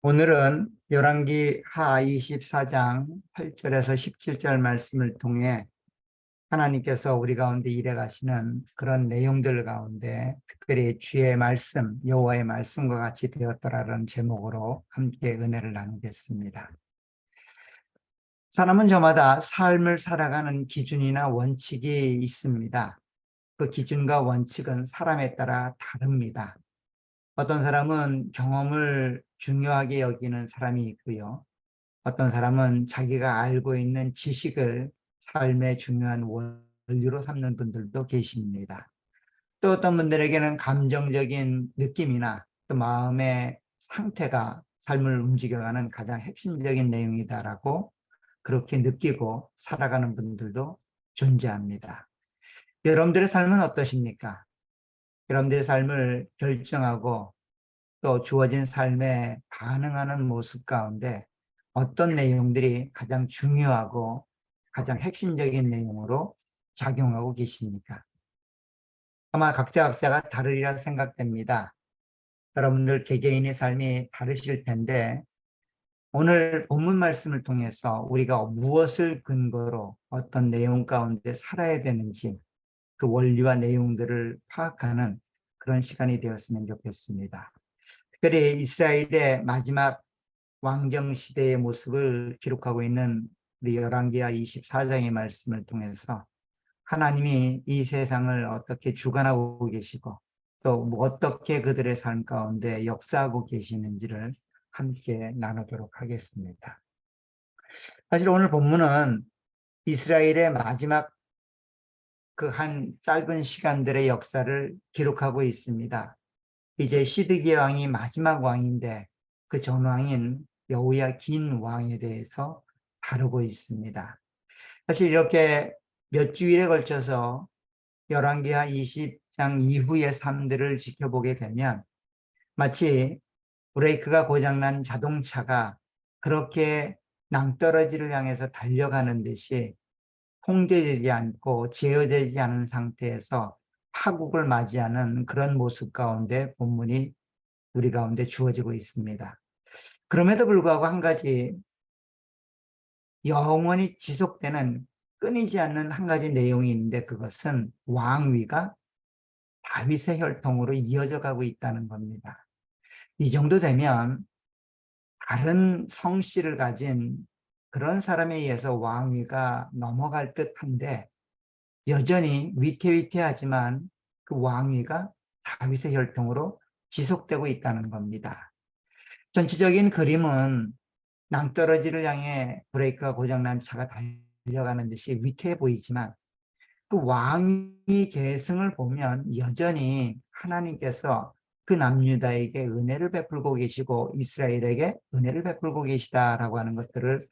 오늘은 열왕기 하 24장 8절에서 17절 말씀을 통해 하나님께서 우리 가운데 일해 가시는 그런 내용들 가운데 특별히 주의 말씀, 여호와의 말씀과 같이 되었더라라는 제목으로 함께 은혜를 나누겠습니다. 사람은 저마다 삶을 살아가는 기준이나 원칙이 있습니다. 그 기준과 원칙은 사람에 따라 다릅니다. 어떤 사람은 경험을 중요하게 여기는 사람이 있고요. 어떤 사람은 자기가 알고 있는 지식을 삶의 중요한 원리로 삼는 분들도 계십니다. 또 어떤 분들에게는 감정적인 느낌이나 또 마음의 상태가 삶을 움직여가는 가장 핵심적인 내용이다라고 그렇게 느끼고 살아가는 분들도 존재합니다. 여러분들의 삶은 어떠십니까? 여러분들의 삶을 결정하고 또 주어진 삶에 반응하는 모습 가운데 어떤 내용들이 가장 중요하고 가장 핵심적인 내용으로 작용하고 계십니까? 아마 각자가 다르리라 생각됩니다. 여러분들 개개인의 삶이 다르실 텐데 오늘 본문 말씀을 통해서 우리가 무엇을 근거로 어떤 내용 가운데 살아야 되는지 그 원리와 내용들을 파악하는 그런 시간이 되었으면 좋겠습니다. 특별히 이스라엘의 마지막 왕정 시대의 모습을 기록하고 있는 우리 열왕기하 24장의 말씀을 통해서 하나님이 이 세상을 어떻게 주관하고 계시고 또 어떻게 그들의 삶 가운데 역사하고 계시는지를 함께 나누도록 하겠습니다. 사실 오늘 본문은 이스라엘의 마지막 그 한 짧은 시간들의 역사를 기록하고 있습니다. 이제 시드기야 왕이 마지막 왕인데 그 전왕인 여호야긴 왕에 대해서 다루고 있습니다. 사실 이렇게 몇 주일에 걸쳐서 열왕기하 20장 이후의 삶들을 지켜보게 되면 마치 브레이크가 고장난 자동차가 그렇게 낭떠러지를 향해서 달려가는 듯이 통제되지 않고 제어되지 않은 상태에서 파국을 맞이하는 그런 모습 가운데 본문이 우리 가운데 주어지고 있습니다. 그럼에도 불구하고 한 가지 영원히 지속되는 끊이지 않는 한 가지 내용이 있는데 그것은 왕위가 다윗의 혈통으로 이어져 가고 있다는 겁니다. 이 정도 되면 다른 성씨를 가진 그런 사람에 의해서 왕위가 넘어갈 듯한데 여전히 위태위태하지만 그 왕위가 다윗의 혈통으로 지속되고 있다는 겁니다. 전체적인 그림은 낭떠러지를 향해 브레이크가 고장난 차가 달려가는 듯이 위태해 보이지만 그 왕위 계승을 보면 여전히 하나님께서 그 남유다에게 은혜를 베풀고 계시고 이스라엘에게 은혜를 베풀고 계시다라고 하는 것들을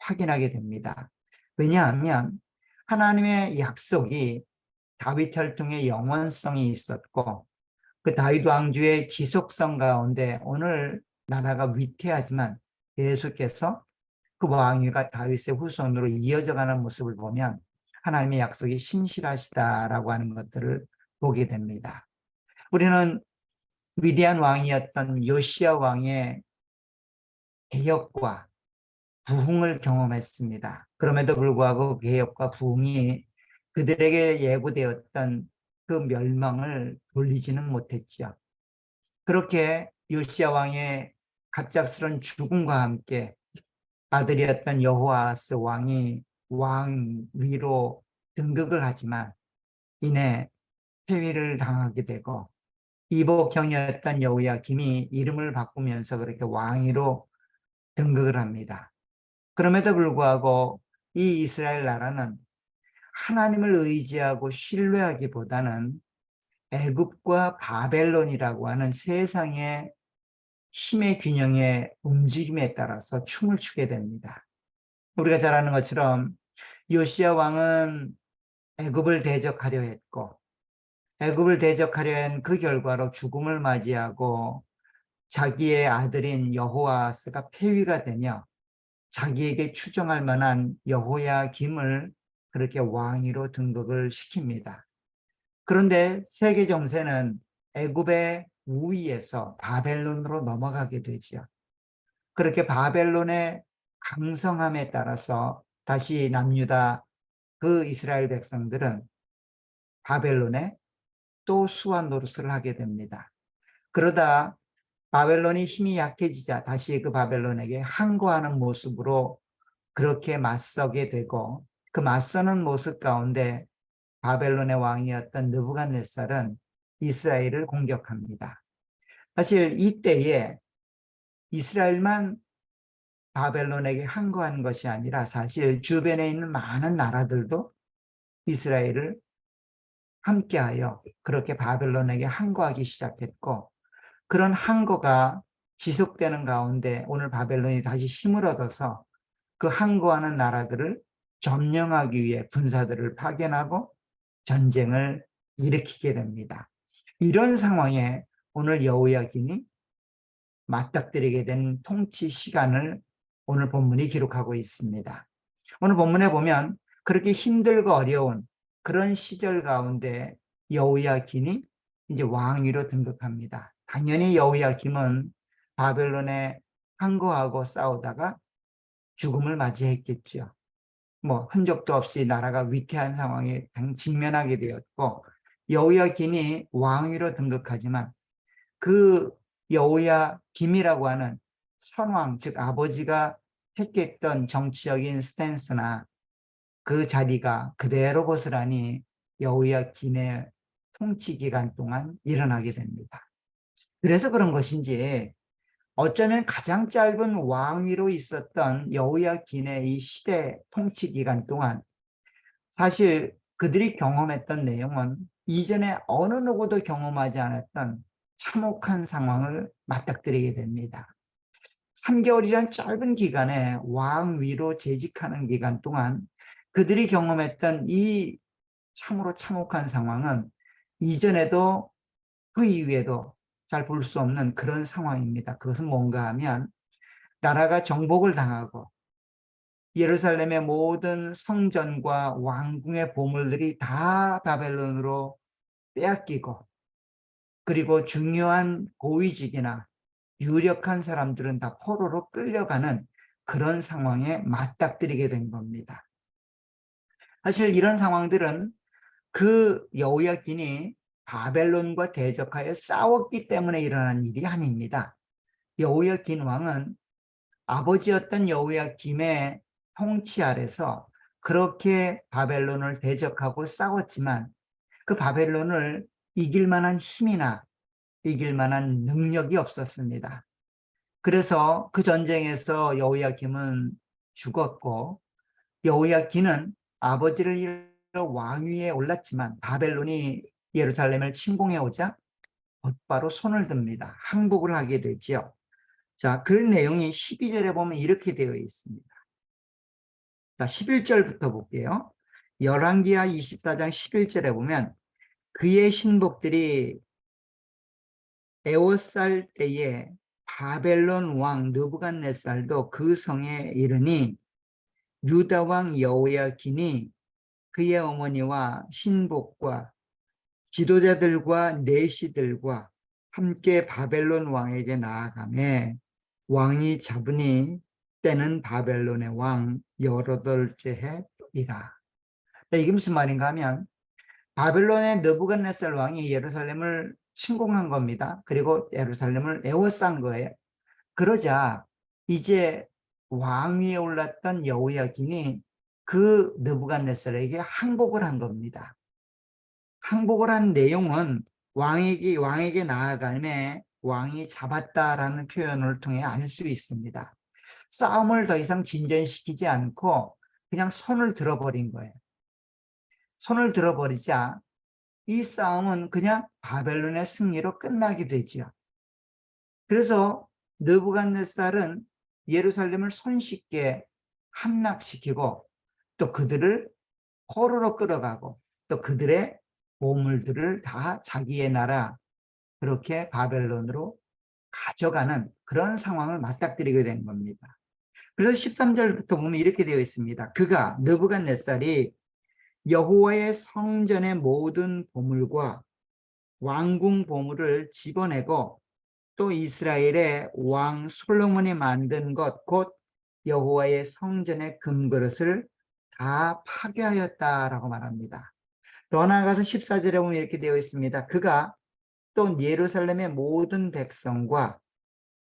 확인하게 됩니다. 왜냐하면 하나님의 약속이 다윗 혈통의 영원성이 있었고 그 다윗 왕조의 지속성 가운데 오늘 나라가 위태하지만 계속해서 그 왕위가 다윗의 후손으로 이어져가는 모습을 보면 하나님의 약속이 신실하시다라고 하는 것들을 보게 됩니다. 우리는 위대한 왕이었던 요시야 왕의 개혁과 부흥을 경험했습니다. 그럼에도 불구하고 그 개혁과 부흥이 그들에게 예고되었던 그 멸망을 돌리지는 못했죠. 그렇게 요시야 왕의 갑작스런 죽음과 함께 아들이었던 여호아스 왕이 왕위로 등극을 하지만 이내 폐위를 당하게 되고 이복형이었던 여호야김이 이름을 바꾸면서 그렇게 왕위로 등극을 합니다. 그럼에도 불구하고 이 이스라엘 나라는 하나님을 의지하고 신뢰하기보다는 애굽과 바벨론이라고 하는 세상의 힘의 균형의 움직임에 따라서 춤을 추게 됩니다. 우리가 잘 아는 것처럼 요시야 왕은 애굽을 대적하려 했고 애굽을 대적하려 한 그 결과로 죽음을 맞이하고 자기의 아들인 여호아스가 폐위가 되며 자기에게 추정할 만한 여호야김을 그렇게 왕위로 등극을 시킵니다. 그런데 세계 정세는 애굽의 우위에서 바벨론으로 넘어가게 되죠. 그렇게 바벨론의 강성함에 따라서 다시 남유다 그 이스라엘 백성들은 바벨론에 또 수완 노릇을 하게 됩니다. 그러다 바벨론이 힘이 약해지자 다시 그 바벨론에게 항거하는 모습으로 그렇게 맞서게 되고, 그 맞서는 모습 가운데 바벨론의 왕이었던 느부갓네살은 이스라엘을 공격합니다. 사실 이때에 이스라엘만 바벨론에게 항거한 것이 아니라 사실 주변에 있는 많은 나라들도 이스라엘을 함께하여 그렇게 바벨론에게 항거하기 시작했고, 그런 항거가 지속되는 가운데 오늘 바벨론이 다시 힘을 얻어서 그 항거하는 나라들을 점령하기 위해 군사들을 파견하고 전쟁을 일으키게 됩니다. 이런 상황에 오늘 여호야긴이 맞닥뜨리게 된 통치 시간을 오늘 본문이 기록하고 있습니다. 오늘 본문에 보면 그렇게 힘들고 어려운 그런 시절 가운데 여호야긴이 이제 왕위로 등극합니다. 당연히 여호야김은 바벨론에 항거하고 싸우다가 죽음을 맞이했겠죠. 뭐 흔적도 없이 나라가 위태한 상황에 직면하게 되었고, 여호야긴이 왕위로 등극하지만 그 여호야김이라고 하는 선왕, 즉 아버지가 택했던 정치적인 스탠스나 그 자리가 그대로 고스란히 여호야김의 통치 기간 동안 일어나게 됩니다. 그래서 그런 것인지 어쩌면 가장 짧은 왕위로 있었던 여호야긴의 이 시대 통치 기간 동안 사실 그들이 경험했던 내용은 이전에 어느 누구도 경험하지 않았던 참혹한 상황을 맞닥뜨리게 됩니다. 3개월이란 짧은 기간에 왕위로 재직하는 기간 동안 그들이 경험했던 이 참으로 참혹한 상황은 이전에도 그 이후에도 잘 볼 수 없는 그런 상황입니다. 그것은 뭔가 하면 나라가 정복을 당하고 예루살렘의 모든 성전과 왕궁의 보물들이 다 바벨론으로 빼앗기고, 그리고 중요한 고위직이나 유력한 사람들은 다 포로로 끌려가는 그런 상황에 맞닥뜨리게 된 겁니다. 사실 이런 상황들은 그 여호야긴이 바벨론과 대적하여 싸웠기 때문에 일어난 일이 아닙니다. 여호야긴 왕은 아버지였던 여호야김의 통치 아래서 그렇게 바벨론을 대적하고 싸웠지만 그 바벨론을 이길 만한 힘이나 이길 만한 능력이 없었습니다. 그래서 그 전쟁에서 여호야김은 죽었고, 여호야긴은 아버지를 이끌어 왕위에 올랐지만 바벨론이 예루살렘을 침공해 오자 곧바로 손을 듭니다. 항복을 하게 되죠. 자, 그 내용이 12절에 보면 이렇게 되어 있습니다. 자, 11절부터 볼게요. 열왕기하 24장 11절에 보면 그의 신복들이 에워쌀 때에 바벨론 왕 느부갓네살도 그 성에 이르니 유다 왕 여호야긴이 그의 어머니와 신복과 지도자들과 내시들과 함께 바벨론 왕에게 나아가매 왕이 잡으니 때는 바벨론의 왕 18째 해이라. 이게 무슨 말인가 하면 바벨론의 느부갓네살 왕이 예루살렘을 침공한 겁니다. 그리고 예루살렘을 에워싼 거예요. 그러자 이제 왕위에 올랐던 여호야긴이 그 느부갓네살에게 항복을 한 겁니다. 항복을 한 내용은 왕에게 나아가매 왕이 잡았다라는 표현을 통해 알 수 있습니다. 싸움을 더 이상 진전시키지 않고 그냥 손을 들어버린 거예요. 손을 들어버리자 이 싸움은 그냥 바벨론의 승리로 끝나게 되죠. 그래서 느부갓네살은 예루살렘을 손쉽게 함락시키고 또 그들을 포로로 끌어가고 또 그들의 보물들을 다 자기의 나라 그렇게 바벨론으로 가져가는 그런 상황을 맞닥뜨리게 된 겁니다. 그래서 13절부터 보면 이렇게 되어 있습니다. 그가 느부갓네살이 여호와의 성전의 모든 보물과 왕궁 보물을 집어내고 또 이스라엘의 왕 솔로몬이 만든 것, 곧 여호와의 성전의 금그릇을 다 파괴하였다라고 말합니다. 더 나아가서 14절에 보면 이렇게 되어 있습니다. 그가 또 예루살렘의 모든 백성과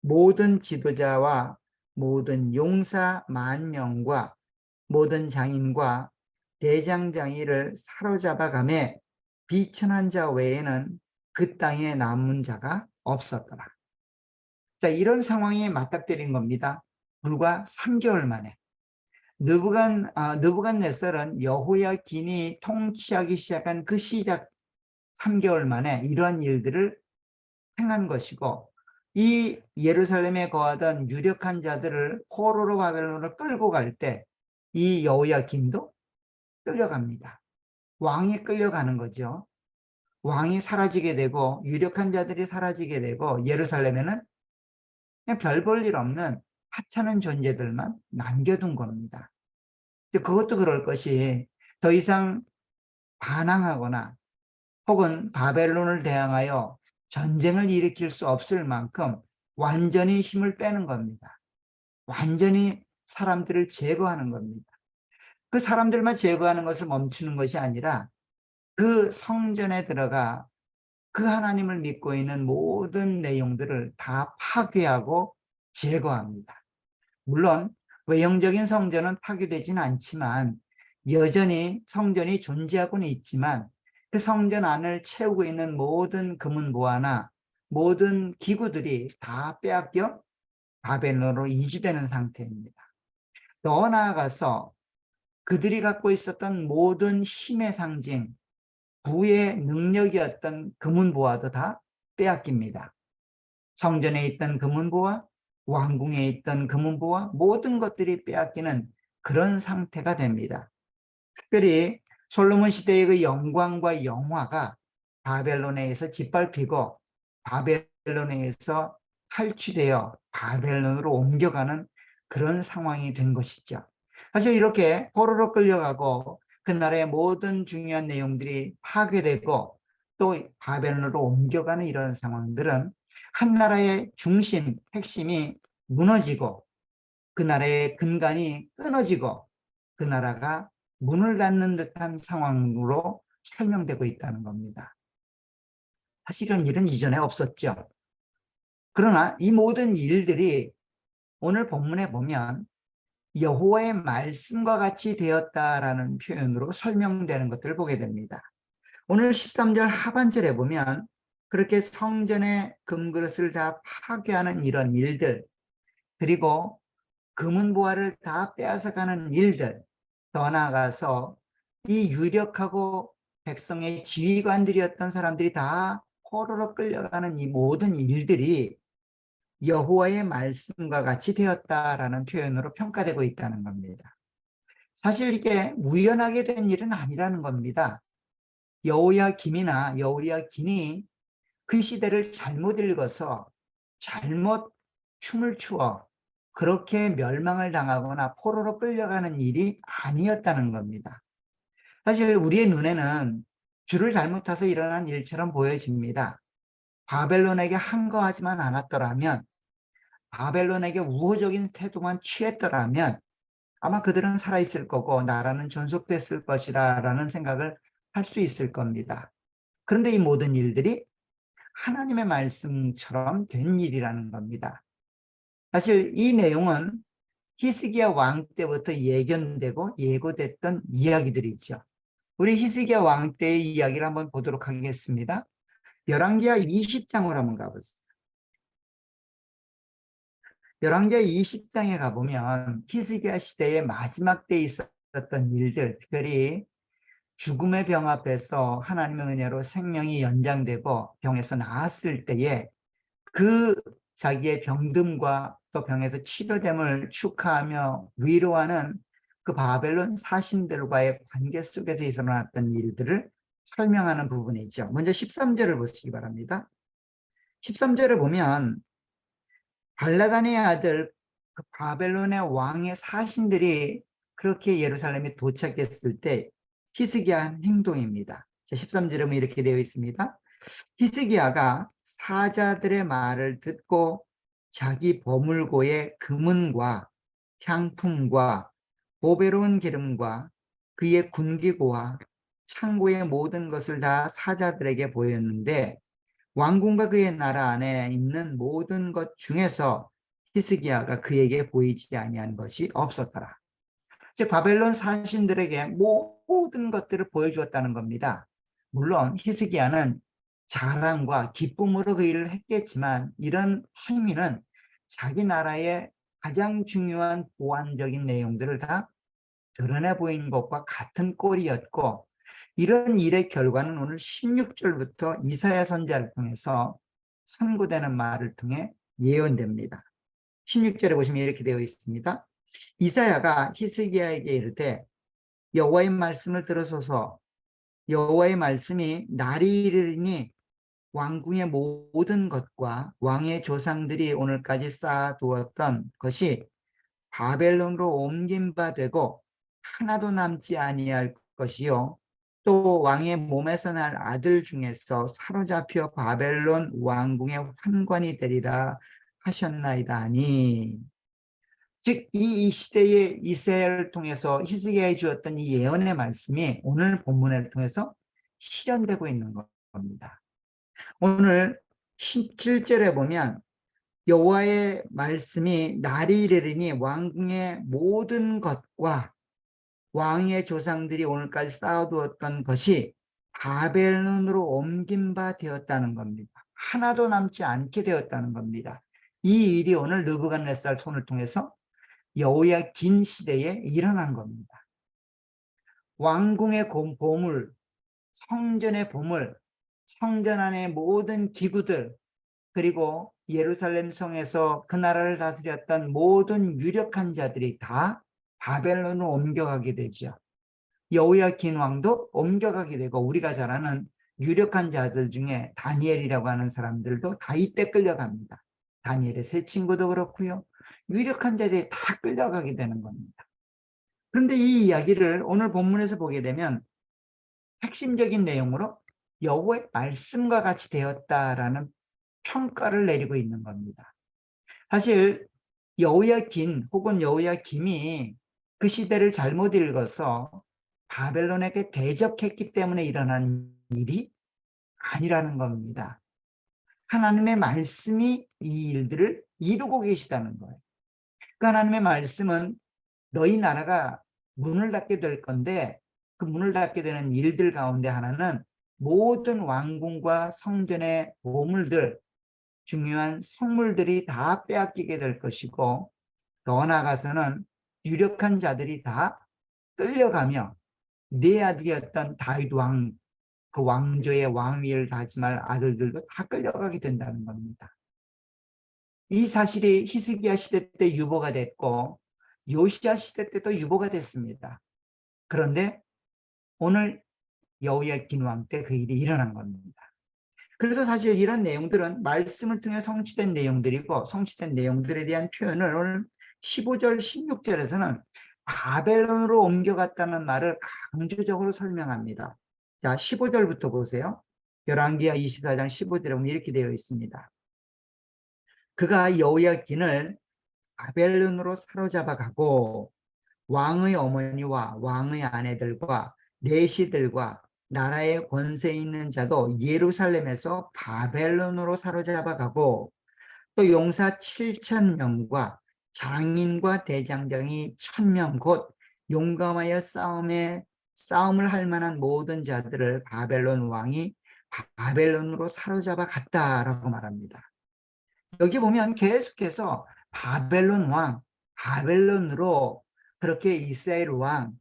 모든 지도자와 모든 용사 10,000명과 모든 장인과 대장장이를 사로잡아 가매 비천한 자 외에는 그 땅에 남은 자가 없었더라. 자, 이런 상황이 맞닥뜨린 겁니다. 불과 3개월 만에. 느부갓네살은 여호야긴이 통치하기 시작한 그 시작 3개월 만에 이러한 일들을 행한 것이고, 이 예루살렘에 거하던 유력한 자들을 포로로 바벨론으로 끌고 갈 때 이 여호야긴도 끌려갑니다. 왕이 끌려가는 거죠. 왕이 사라지게 되고 유력한 자들이 사라지게 되고 예루살렘에는 그냥 별 볼 일 없는 하찮은 존재들만 남겨둔 겁니다. 그것도 그럴 것이 더 이상 반항하거나 혹은 바벨론을 대항하여 전쟁을 일으킬 수 없을 만큼 완전히 힘을 빼는 겁니다. 완전히 사람들을 제거하는 겁니다. 그 사람들만 제거하는 것을 멈추는 것이 아니라 그 성전에 들어가 그 하나님을 믿고 있는 모든 내용들을 다 파괴하고 제거합니다. 물론 외형적인 성전은 파괴되지는 않지만 여전히 성전이 존재하고는 있지만 그 성전 안을 채우고 있는 모든 금은보화나 모든 기구들이 다 빼앗겨 바벨론으로 이주되는 상태입니다. 더 나아가서 그들이 갖고 있었던 모든 힘의 상징, 부의 능력이었던 금은보화도 다 빼앗깁니다. 성전에 있던 금은보화, 왕궁에 있던 금은보화, 모든 것들이 빼앗기는 그런 상태가 됩니다. 특별히 솔로몬 시대의 그 영광과 영화가 바벨론에 의해서 짓밟히고 바벨론에 의해서 탈취되어 바벨론으로 옮겨가는 그런 상황이 된 것이죠. 사실 이렇게 포로로 끌려가고 그 나라의 모든 중요한 내용들이 파괴되고 또 바벨론으로 옮겨가는 이런 상황들은 한 나라의 중심, 핵심이 무너지고 그 나라의 근간이 끊어지고 그 나라가 문을 닫는 듯한 상황으로 설명되고 있다는 겁니다. 사실 이런 일은 이전에 없었죠. 그러나 이 모든 일들이 오늘 본문에 보면 여호와의 말씀과 같이 되었다라는 표현으로 설명되는 것들을 보게 됩니다. 오늘 13절 하반절에 보면 그렇게 성전의 금그릇을 다 파괴하는 이런 일들, 그리고 금은보화를 다 빼앗아가는 일들, 더 나아가서 이 유력하고 백성의 지휘관들이었던 사람들이 다 포로로 끌려가는 이 모든 일들이 여호와의 말씀과 같이 되었다라는 표현으로 평가되고 있다는 겁니다. 사실 이게 우연하게 된 일은 아니라는 겁니다. 여호야김이나 여호야긴이 그 시대를 잘못 읽어서 잘못 춤을 추어 그렇게 멸망을 당하거나 포로로 끌려가는 일이 아니었다는 겁니다. 사실 우리의 눈에는 줄을 잘못 타서 일어난 일처럼 보여집니다. 바벨론에게 항거하지만 않았더라면, 바벨론에게 우호적인 태도만 취했더라면 아마 그들은 살아있을 거고 나라는 존속됐을 것이라는 생각을 할 수 있을 겁니다. 그런데 이 모든 일들이 하나님의 말씀처럼 된 일이라는 겁니다. 사실 이 내용은 히스기야 왕 때부터 예견되고 예고됐던 이야기들이죠. 우리 히스기야 왕 때의 이야기를 한번 보도록 하겠습니다. 열왕기하 20장으로 한번 가보세요. 열왕기하 20장에 가보면 히스기야 시대의 마지막 때에 있었던 일들, 특별히 죽음의 병 앞에서 하나님의 은혜로 생명이 연장되고 병에서 나았을 때에 그 자기의 병듦과 또 병에서 치료됨을 축하하며 위로하는 그 바벨론 사신들과의 관계 속에서 일어났던 일들을 설명하는 부분이죠. 먼저 13절을 보시기 바랍니다. 13절을 보면 발라단의 아들 그 바벨론의 왕의 사신들이 그렇게 예루살렘에 도착했을 때 히스기야 한 행동입니다. 13절에 이렇게 되어 있습니다. 히스기야가 사자들의 말을 듣고 자기 보물고의 금은과 향품과 보배로운 기름과 그의 군기고와 창고의 모든 것을 다 사자들에게 보였는데 왕궁과 그의 나라 안에 있는 모든 것 중에서 히스기야가 그에게 보이지 아니한 것이 없었더라. 즉 바벨론 사신들에게 모든 것들을 보여주었다는 겁니다. 물론 히스기야는 자랑과 기쁨으로 그 일을 했겠지만 이런 행위는 자기 나라의 가장 중요한 보완적인 내용들을 다 드러내 보이는 것과 같은 꼴이었고, 이런 일의 결과는 오늘 16절부터 이사야 선지자를 통해서 선고되는 말을 통해 예언됩니다. 16절에 보시면 이렇게 되어 있습니다. 이사야가 히스기야에게 이르되 여호와의 말씀을 들으소서. 여호와의 말씀이 날이 이르리니 왕궁의 모든 것과 왕의 조상들이 오늘까지 쌓아두었던 것이 바벨론으로 옮긴 바 되고 하나도 남지 아니할 것이요 또 왕의 몸에서 날 아들 중에서 사로잡혀 바벨론 왕궁의 환관이 되리라 하셨나이다 하니. 즉 이 시대의 이스라엘을 통해서 히스기야에 주었던 이 예언의 말씀이 오늘 본문을 통해서 실현되고 있는 겁니다. 오늘 17절에 보면 여호와의 말씀이 날이 이르리니 왕궁의 모든 것과 왕의 조상들이 오늘까지 쌓아두었던 것이 바벨론으로 옮긴 바 되었다는 겁니다. 하나도 남지 않게 되었다는 겁니다. 이 일이 오늘 느부갓네살 손을 통해서 여호야긴 시대에 일어난 겁니다. 왕궁의 보물, 성전의 보물, 성전 안의 모든 기구들, 그리고 예루살렘 성에서 그 나라를 다스렸던 모든 유력한 자들이 다 바벨론으로 옮겨가게 되죠. 여호야긴 왕도 옮겨가게 되고 우리가 잘 아는 유력한 자들 중에 다니엘이라고 하는 사람들도 다 이때 끌려갑니다. 다니엘의 세 친구도 그렇고요. 유력한 자들이 다 끌려가게 되는 겁니다. 그런데 이 이야기를 오늘 본문에서 보게 되면 핵심적인 내용으로 여호와의 말씀과 같이 되었다라는 평가를 내리고 있는 겁니다. 사실 여호야긴 혹은 여호야김이 그 시대를 잘못 읽어서 바벨론에게 대적했기 때문에 일어난 일이 아니라는 겁니다. 하나님의 말씀이 이 일들을 이루고 계시다는 거예요. 그 하나님의 말씀은 너희 나라가 문을 닫게 될 건데 그 문을 닫게 되는 일들 가운데 하나는 모든 왕궁과 성전의 보물들, 중요한 성물들이 다 빼앗기게 될 것이고 더 나아가서는 유력한 자들이 다 끌려가며 네 아들이었던 다윗 왕, 그 왕조의 왕위를 다짐할 아들들도 다 끌려가게 된다는 겁니다. 이 사실이 히스기야 시대 때 유보가 됐고 요시야 시대 때도 유보가 됐습니다. 그런데 오늘 여호야긴 왕 때 그 일이 일어난 겁니다. 그래서 사실 이런 내용들은 말씀을 통해 성취된 내용들이고 성취된 내용들에 대한 표현을 오늘 15절, 16절에서는 바벨론으로 옮겨갔다는 말을 강조적으로 설명합니다. 자, 15절부터 보세요. 열왕기하 24장 15절에 보면 이렇게 되어 있습니다. 그가 여호야긴을 바벨론으로 사로잡아 가고 왕의 어머니와 왕의 아내들과 내시들과 나라의 권세 있는 자도 예루살렘에서 바벨론으로 사로잡아 가고 또 용사 7,000명과 장인과 대장장이 1,000명 곧 용감하여 싸움을 할 만한 모든 자들을 바벨론 왕이 바벨론으로 사로잡아 갔다라고 말합니다. 여기 보면 계속해서 바벨론 왕, 바벨론으로 그렇게 이스라엘 왕,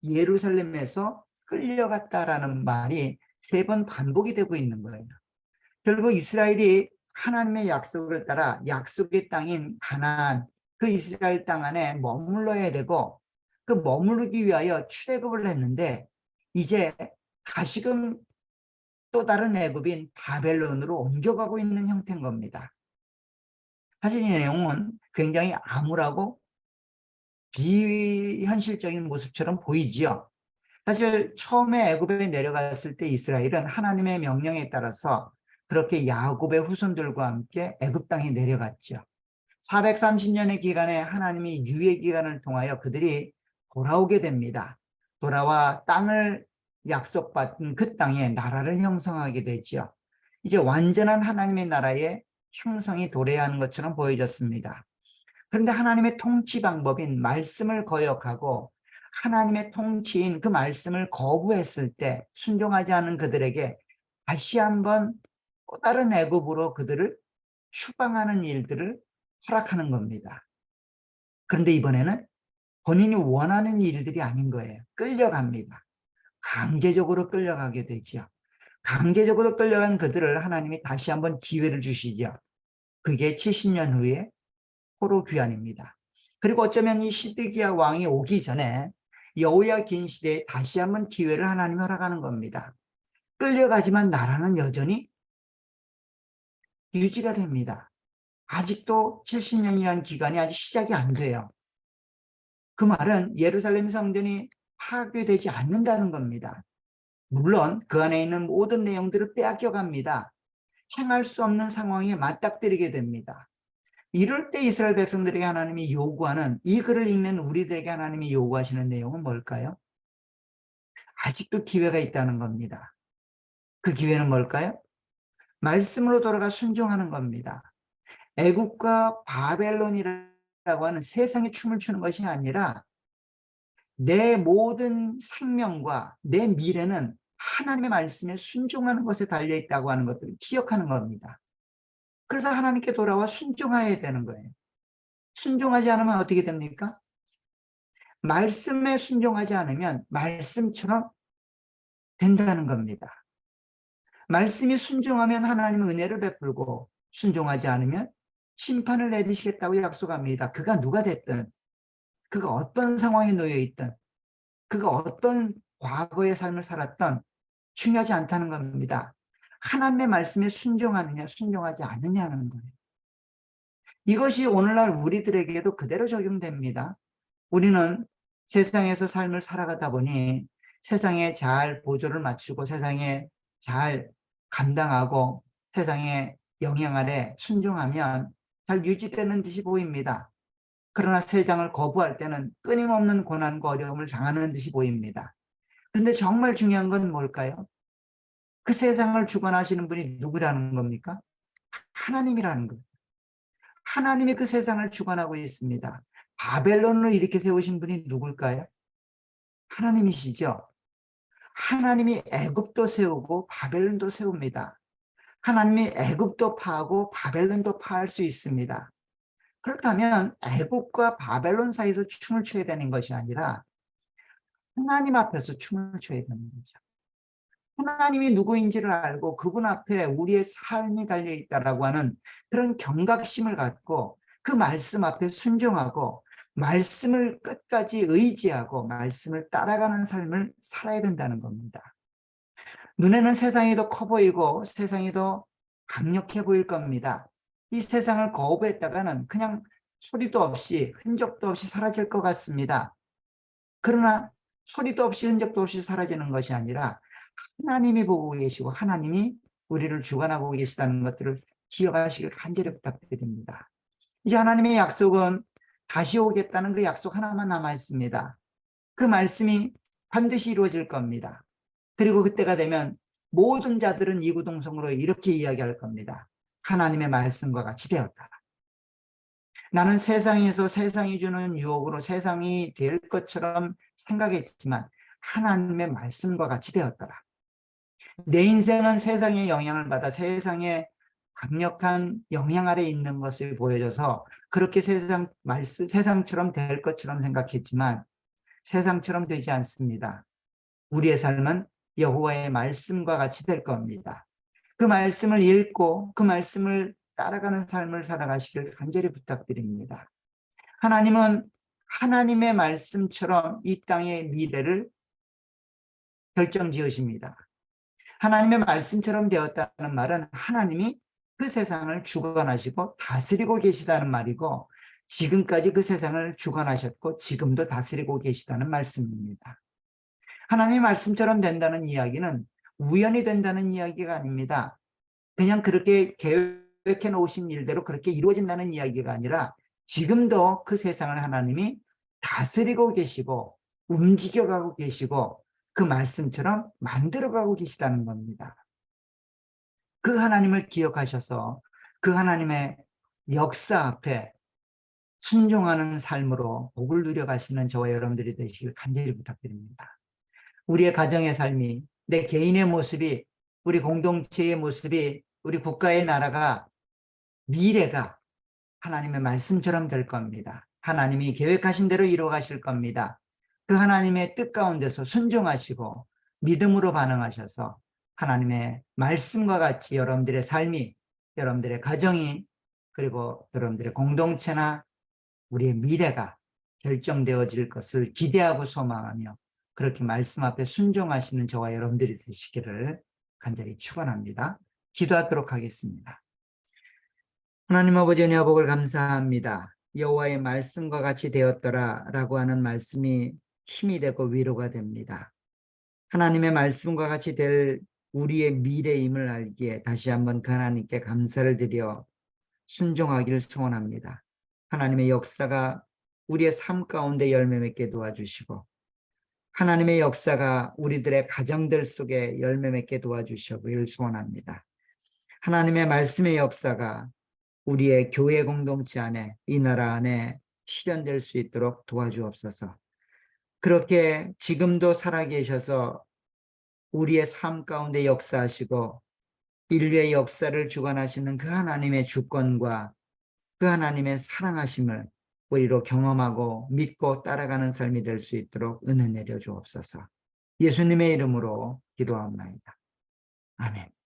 예루살렘에서 끌려갔다라는 말이 3번 반복이 되고 있는 거예요. 결국 이스라엘이 하나님의 약속을 따라 약속의 땅인 가나안, 그 이스라엘 땅 안에 머물러야 되고 그 머무르기 위하여 출애굽을 했는데 이제 다시금 또 다른 애굽인 바벨론으로 옮겨가고 있는 형태인 겁니다. 사실 이 내용은 굉장히 암울하고 비현실적인 모습처럼 보이지요. 사실 처음에 애굽에 내려갔을 때 이스라엘은 하나님의 명령에 따라서 그렇게 야곱의 후손들과 함께 애굽 땅에 내려갔죠. 430년의 기간에 하나님이 유예 기간을 통하여 그들이 돌아오게 됩니다. 돌아와 땅을 약속받은 그 땅에 나라를 형성하게 되죠. 이제 완전한 하나님의 나라의 형성이 도래하는 것처럼 보여졌습니다. 그런데 하나님의 통치 방법인 말씀을 거역하고 하나님의 통치인 그 말씀을 거부했을 때 순종하지 않은 그들에게 다시 한번 또 다른 애굽으로 그들을 추방하는 일들을 허락하는 겁니다. 그런데 이번에는 본인이 원하는 일들이 아닌 거예요. 끌려갑니다. 강제적으로 끌려가게 되죠. 강제적으로 끌려간 그들을 하나님이 다시 한번 기회를 주시죠. 그게 70년 후에 포로 귀환입니다. 그리고 어쩌면 이 시드기야 왕이 오기 전에 여호야긴 시대에 다시 한번 기회를 하나님이 허락하는 겁니다. 끌려가지만 나라는 여전히 유지가 됩니다. 아직도 70년이라는 기간이 아직 시작이 안 돼요. 그 말은 예루살렘 성전이 파괴되지 않는다는 겁니다. 물론 그 안에 있는 모든 내용들을 빼앗겨갑니다. 행할 수 없는 상황에 맞닥뜨리게 됩니다. 이럴 때 이스라엘 백성들에게 하나님이 요구하는, 이 글을 읽는 우리들에게 하나님이 요구하시는 내용은 뭘까요? 아직도 기회가 있다는 겁니다. 그 기회는 뭘까요? 말씀으로 돌아가 순종하는 겁니다. 애국과 바벨론이라고 하는 세상에 춤을 추는 것이 아니라 내 모든 생명과 내 미래는 하나님의 말씀에 순종하는 것에 달려있다고 하는 것들을 기억하는 겁니다. 그래서 하나님께 돌아와 순종해야 되는 거예요. 순종하지 않으면 어떻게 됩니까? 말씀에 순종하지 않으면 말씀처럼 된다는 겁니다. 말씀이 순종하면 하나님은 은혜를 베풀고 순종하지 않으면 심판을 내리시겠다고 약속합니다. 그가 누가 됐든, 그가 어떤 상황에 놓여 있든, 그가 어떤 과거의 삶을 살았던 중요하지 않다는 겁니다. 하나님의 말씀에 순종하느냐 순종하지 않느냐는 거예요. 이것이 오늘날 우리들에게도 그대로 적용됩니다. 우리는 세상에서 삶을 살아가다 보니 세상에 잘 보조를 맞추고 세상에 잘 감당하고 세상의 영향 아래 순종하면 잘 유지되는 듯이 보입니다. 그러나 세상을 거부할 때는 끊임없는 고난과 어려움을 당하는 듯이 보입니다. 그런데 정말 중요한 건 뭘까요? 그 세상을 주관하시는 분이 누구라는 겁니까? 하나님이라는 거예요. 하나님이 그 세상을 주관하고 있습니다. 바벨론을 이렇게 세우신 분이 누굴까요? 하나님이시죠. 하나님이 애굽도 세우고 바벨론도 세웁니다. 하나님이 애굽도 파하고 바벨론도 파할 수 있습니다. 그렇다면 애굽과 바벨론 사이에서 춤을 춰야 되는 것이 아니라 하나님 앞에서 춤을 춰야 되는 거죠. 하나님이 누구인지를 알고 그분 앞에 우리의 삶이 달려있다라고 하는 그런 경각심을 갖고 그 말씀 앞에 순종하고 말씀을 끝까지 의지하고 말씀을 따라가는 삶을 살아야 된다는 겁니다. 눈에는 세상이 더 커 보이고 세상이 더 강력해 보일 겁니다. 이 세상을 거부했다가는 그냥 소리도 없이 흔적도 없이 사라질 것 같습니다. 그러나 소리도 없이 흔적도 없이 사라지는 것이 아니라 하나님이 보고 계시고 하나님이 우리를 주관하고 계시다는 것들을 기억하시길 간절히 부탁드립니다. 이제 하나님의 약속은 다시 오겠다는 그 약속 하나만 남아 있습니다. 그 말씀이 반드시 이루어질 겁니다. 그리고 그때가 되면 모든 자들은 이구동성으로 이렇게 이야기할 겁니다. 하나님의 말씀과 같이 되었다. 나는 세상에서 세상이 주는 유혹으로 세상이 될 것처럼 생각했지만 하나님의 말씀과 같이 되었더라. 내 인생은 세상의 영향을 받아 세상의 강력한 영향 아래 있는 것을 보여줘서 그렇게 세상처럼 될 것처럼 생각했지만 세상처럼 되지 않습니다. 우리의 삶은 여호와의 말씀과 같이 될 겁니다. 그 말씀을 읽고 그 말씀을 따라가는 삶을 살아가시길 간절히 부탁드립니다. 하나님은 하나님의 말씀처럼 이 땅의 미래를 결정지으십니다. 하나님의 말씀처럼 되었다는 말은 하나님이 그 세상을 주관하시고 다스리고 계시다는 말이고 지금까지 그 세상을 주관하셨고 지금도 다스리고 계시다는 말씀입니다. 하나님의 말씀처럼 된다는 이야기는 우연히 된다는 이야기가 아닙니다. 그냥 그렇게 계획해 놓으신 일대로 그렇게 이루어진다는 이야기가 아니라 지금도 그 세상을 하나님이 다스리고 계시고 움직여가고 계시고 그 말씀처럼 만들어가고 계시다는 겁니다. 그 하나님을 기억하셔서 그 하나님의 역사 앞에 순종하는 삶으로 복을 누려가시는 저와 여러분들이 되시길 간절히 부탁드립니다. 우리의 가정의 삶이, 내 개인의 모습이, 우리 공동체의 모습이, 우리 국가의 나라가, 미래가 하나님의 말씀처럼 될 겁니다. 하나님이 계획하신 대로 이루어가실 겁니다. 그 하나님의 뜻 가운데서 순종하시고 믿음으로 반응하셔서 하나님의 말씀과 같이 여러분들의 삶이, 여러분들의 가정이, 그리고 여러분들의 공동체나 우리의 미래가 결정되어질 것을 기대하고 소망하며 그렇게 말씀 앞에 순종하시는 저와 여러분들이 되시기를 간절히 축원합니다. 기도하도록 하겠습니다. 하나님 아버지 은혜와 복을 감사합니다. 여호와의 말씀과 같이 되었더라 라고 하는 말씀이 힘이 되고 위로가 됩니다. 하나님의 말씀과 같이 될 우리의 미래임을 알기에 다시 한번 그 하나님께 감사를 드려 순종하기를 소원합니다. 하나님의 역사가 우리의 삶 가운데 열매 맺게 도와주시고 하나님의 역사가 우리들의 가정들 속에 열매 맺게 도와주시기를 소원합니다. 하나님의 말씀의 역사가 우리의 교회 공동체 안에, 이 나라 안에 실현될 수 있도록 도와주옵소서. 그렇게 지금도 살아계셔서 우리의 삶 가운데 역사하시고 인류의 역사를 주관하시는 그 하나님의 주권과 그 하나님의 사랑하심을 우리로 경험하고 믿고 따라가는 삶이 될 수 있도록 은혜 내려 주옵소서. 예수님의 이름으로 기도합니다. 아멘.